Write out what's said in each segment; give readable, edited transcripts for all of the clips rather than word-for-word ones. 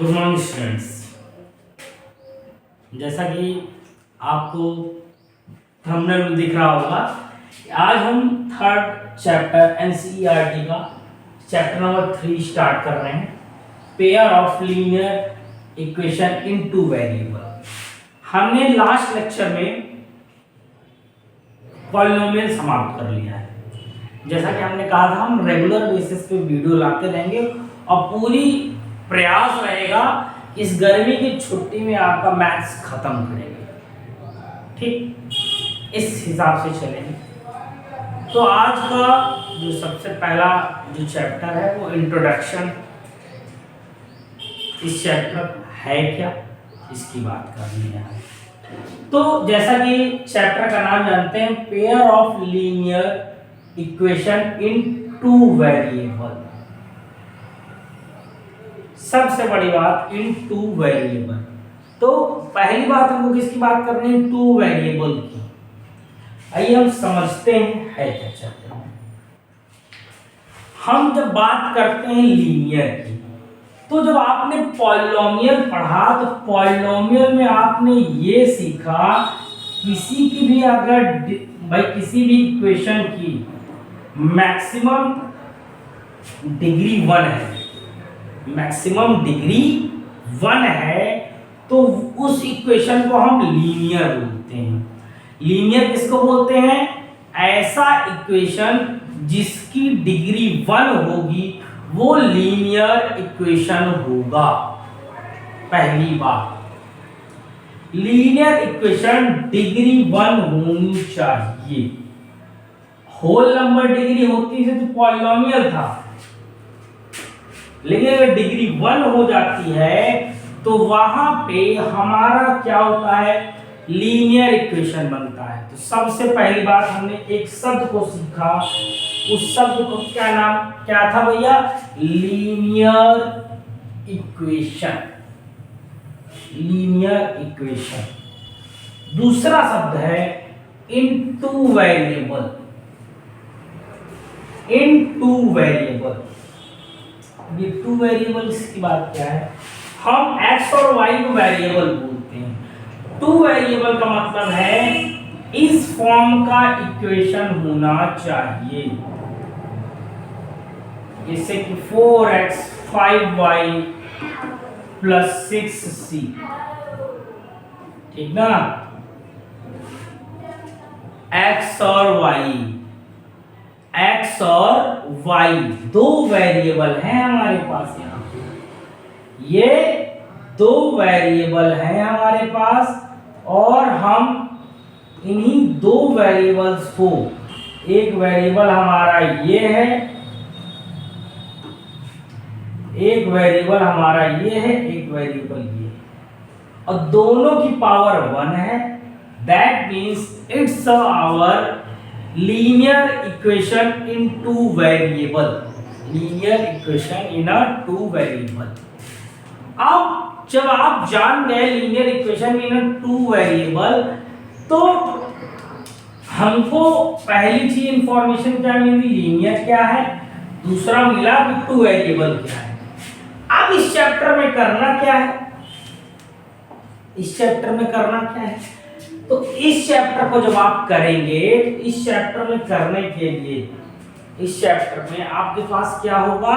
Good morning students. जैसा कि आपको थंबनेल में दिख रहा होगा, आज हम थर्ड चैप्टर एनसीईआरटी का चैप्टर नंबर 3 स्टार्ट कर रहे हैं। Pair of linear equation in two variable. हमने लास्ट लेक्चर में पॉलिनोमियल समाप्त कर लिया है। जैसा कि हमने कहा था, हम रेगुलर बेसिस पे वीडियो लाते रहेंगे और पूरी प्रयास रहेगा इस गर्मी की छुट्टी में आपका मैथ्स खत्म करेंगे। ठीक, इस हिसाब से चलेंगे। तो आज का जो सबसे पहला जो चैप्टर है वो इंट्रोडक्शन। इस चैप्टर है क्या, इसकी बात करनी है। तो जैसा कि चैप्टर का नाम जानते हैं, pair of linear equation in two variable. सबसे बड़ी बात इन टू वेरिएबल। तो पहली बात हमको किसकी बात करनी है? टू वेरिएबल की। आइए हम समझते हैं है क्या चैप्टर में। हम जब बात करते हैं लीनियर की, तो जब आपने पॉलिनोमियल पढ़ा तो पॉलिनोमियल में आपने ये सीखा, किसी की भी अगर किसी भी इक्वेशन की मैक्सिमम डिग्री 1 है, मैक्सिमम डिग्री 1 है, तो उस इक्वेशन को हम लीनियर बोलते हैं। लीनियर किसको बोलते हैं? ऐसा इक्वेशन जिसकी डिग्री 1 होगी वो लीनियर इक्वेशन होगा। पहली बात, लीनियर इक्वेशन डिग्री 1 होनी चाहिए। होल नंबर डिग्री होती है तो पॉलिनोमियल था, लेकिन अगर डिग्री 1 हो जाती है तो वहां पे हमारा क्या होता है? लीनियर इक्वेशन बनता है। तो सबसे पहली बात हमने एक शब्द को सीखा, उस शब्द को क्या था भैया? Linear equation. Linear equation. दूसरा शब्द है इनटू वेरिएबल। इनटू वेरिएबल, ये टू वेरिएबल्स की बात क्या है? हम x और y को वेरिएबल बोलते हैं। टू वेरिएबल का मतलब है इस फॉर्म का इक्वेशन होना चाहिए, जैसे कि 4x 5y प्लस 6c। ठीक ना? x और y दो वेरिएबल हैं हमारे पास। यहाँ ये दो वेरिएबल हैं हमारे पास, और हम इन्हीं दो वेरिएबल्स को, एक वेरिएबल हमारा ये है, एक वेरिएबल हमारा ये है, एक वेरिएबल ये है, और दोनों की पावर 1 है। That means it's our linear equation in two variable. Linear equation in a two variable. अब जब आप जान गए linear equation in a two variable, तो हमको पहली चीज इंफॉर्मेशन क्या मिली? लीनियर क्या है। दूसरा मिला कि टू वेरिएबल क्या है। अब इस चैप्टर में करना क्या है? इस चैप्टर में करना क्या है? तो इस चैप्टर को जब आप करेंगे, इस चैप्टर में करने के लिए, इस चैप्टर में आपके पास क्या होगा?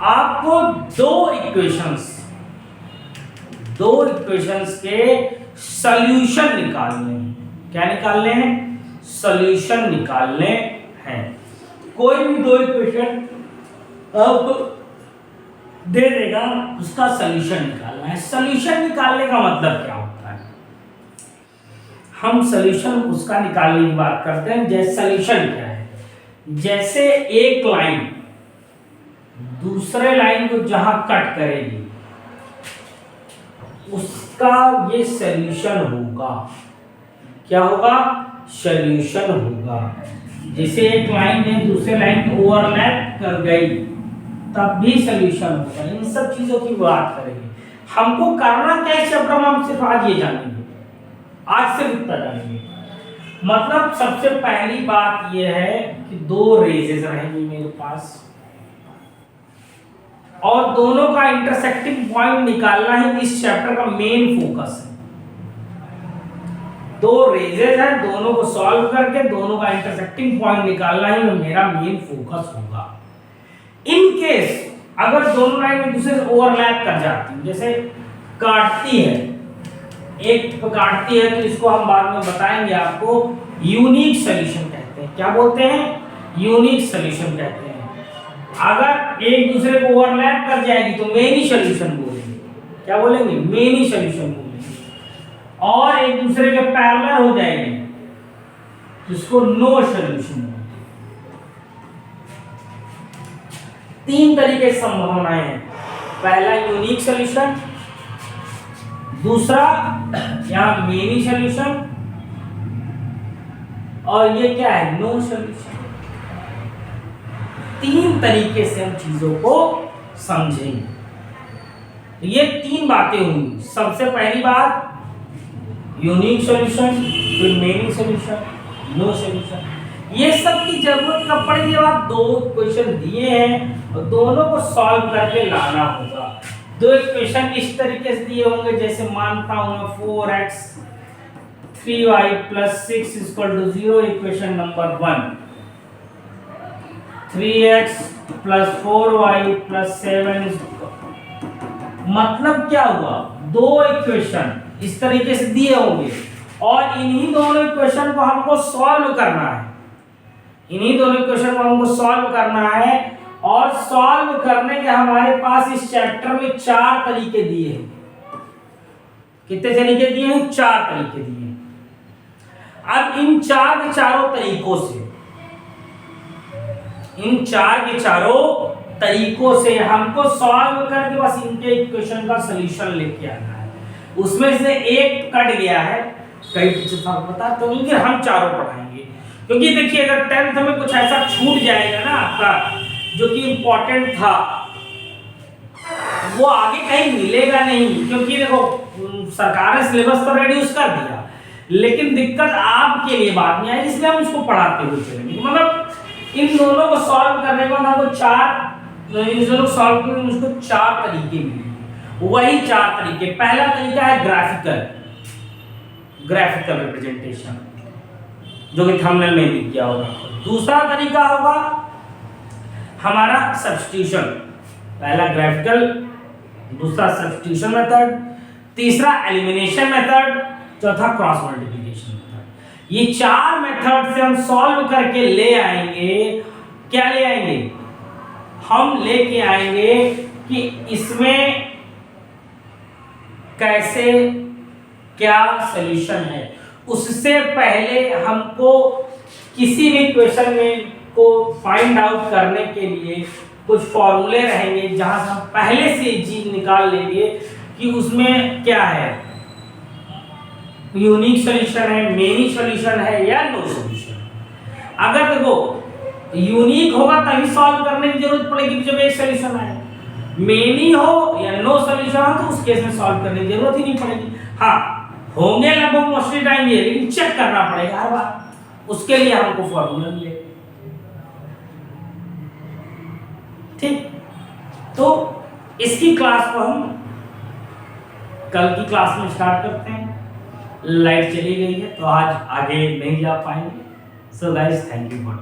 आपको दो इक्वेशंस के सॉल्यूशन निकालने हैं। क्या निकालने हैं? सॉल्यूशन निकालने हैं। कोई भी दो इक्वेशन अब दे देगा, उसका सॉल्यूशन निकालना है। सॉल्यूशन निकालने का मतलब क्या होता है? हम सॉल्यूशन उसका निकालने की बात करते हैं। जैसे सॉल्यूशन क्या है? जैसे एक लाइन दूसरे लाइन को जहां कट करेगी, उसका ये सॉल्यूशन होगा। क्या होगा? सॉल्यूशन होगा। जैसे एक लाइन ने दूसरे लाइन को ओवरलैप कर गई, तब भी सॉल्यूशन होगा। इन सब चीजों की बात करेंगे। हमको करना क्या है चैप्टर में? हम सिर्फ आज ये जानेंगे, आज सिर्फ इतना जानेंगे। मतलब सबसे पहली बात यह है कि दो रेजेस रहेंगी मेरे पास। और दोनों का इंटरसेक्टिंग पॉइंट निकालना ही इस चैप्टर का मेन फोकस है। दो रेजेस है, दोनों को सॉल्व करके दोनों का इंटरसेक्टिंग पॉइंट निकालना ही मेरा मेन फोकस होगा। इन केस अगर दोनों लाइन एक दूसरे से ओवरलैप कर जाती है, जैसे काटती है, एक काटती है, तो इसको हम बाद में बताएंगे आपको यूनिक सॉल्यूशन कहते हैं। क्या बोलते हैं? यूनिक सॉल्यूशन कहते हैं। अगर एक दूसरे को ओवरलैप कर जाएगी तो मेनी सॉल्यूशन बोलेंगे। क्या बोलेंगे? मेनी सॉल्यूशन बोलेंगे। और एक दूसरे के पैरेलल हो जाएगी तो इसको नो सॉल्यूशन बोलेंगे। तीन तरीके की संभावनाएं हैं। पहला यूनिक सॉल्यूशन, दूसरा यहां मेनी सॉल्यूशन, और ये क्या है? No solution. तीन तरीके से हम चीजों को समझेंगे। ये तीन बातें होंगी। सबसे पहली बात यूनिक सॉल्यूशन, फिर मेनी सॉल्यूशन, नो सॉल्यूशन। ये सब की जरूरत कब पड़ेगी? जब आप दो क्वेश्चन दिए हैं और दोनों को सॉल्व करके लाना होगा। दो इक्वेशन इस तरीके से दिए होंगे, जैसे मानता हूं मैं 4x 3y + 6 = 0, equation number 1। 3x + 4y + 7 मतलब क्या हुआ? दो इक्वेशन इस तरीके से दिए होंगे और इन्हीं दोनों इक्वेशन को हमको सॉल्व करना है। इन्हीं दोनों इक्वेशन को हमको सॉल्व करना है, और सॉल्व करने के हमारे पास इस चैप्टर में 4 तरीके दिए हैं। कितने तरीके दिए हैं? 4 तरीके दिए हैं। अब इन चार के चारों तरीकों से, इन चार के चारों तरीकों से हमको सॉल्व करके बस इनके इक्वेशन का सॉल्यूशन लेके आना है। उसमें से एक कट गया है, कई टीचर साहब बता तो नहीं, हम चारों पढ़ाएंगे। क्योंकि देखिए अगर 10th में कुछ ऐसा छूट जाएगा ना आपका जो कि इम्पोर्टेंट था, वो आगे कहीं मिलेगा नहीं। क्योंकि देखो सरकार ने सिलेबस तो रेड्यूस कर दिया, लेकिन दिक्कत आपके लिए बाद में आई, इसलिए हम इसको पढ़ाते हुए चलेंगे। मतलब इन दोनों को सॉल्व करने के बाद हमको इन दोनों को सॉल्व करने में उसको 4 तरीके मिलेंगे। वही 4 तरीके। पहला तरीका है ग्राफिकल रिप्रेजेंटेशन, जो कि थंबनेल में भी किया होगा। दूसरा तरीका होगा हमारा सब्स्टिट्यूशन। पहला ग्राफिकल, दूसरा सब्स्टिट्यूशन मेथड, तीसरा एलिमिनेशन मेथड, चौथा क्रॉस मल्टीप्लिकेशन मेथड। ये 4 मेथड से हम सॉल्व करके ले आएंगे। क्या ले आएंगे? हम लेके आएंगे कि इसमें कैसे क्या सॉल्यूशन है। उससे पहले हमको किसी भी क्वेश्चन में को फाइंड आउट करने के लिए कुछ फॉर्मूले रहेंगे, जहां से हम पहले से चीज निकाल लेंगे कि उसमें क्या है, यूनिक सॉल्यूशन है, मेनी सॉल्यूशन है या नो सॉल्यूशन। अगर देखो यूनिक होगा तभी सॉल्व करने की जरूरत पड़ेगी जब एक सॉल्यूशन आए। मेनी हो या नो सॉल्यूशन हो तो उस केस में सॉल्व करने की जरूरत ही नहीं पड़ेगी। हाँ होंगे लगभग मोस्टली टाइम ये, लेकिन चेक करना पड़ेगा हर बार, उसके लिए हमको फॉर्मूला मिले। ठीक, तो इसकी क्लास को हम कल की क्लास में स्टार्ट करते हैं। लाइट चली गई है तो आज आगे नहीं जा पाएंगे। So guys thank you for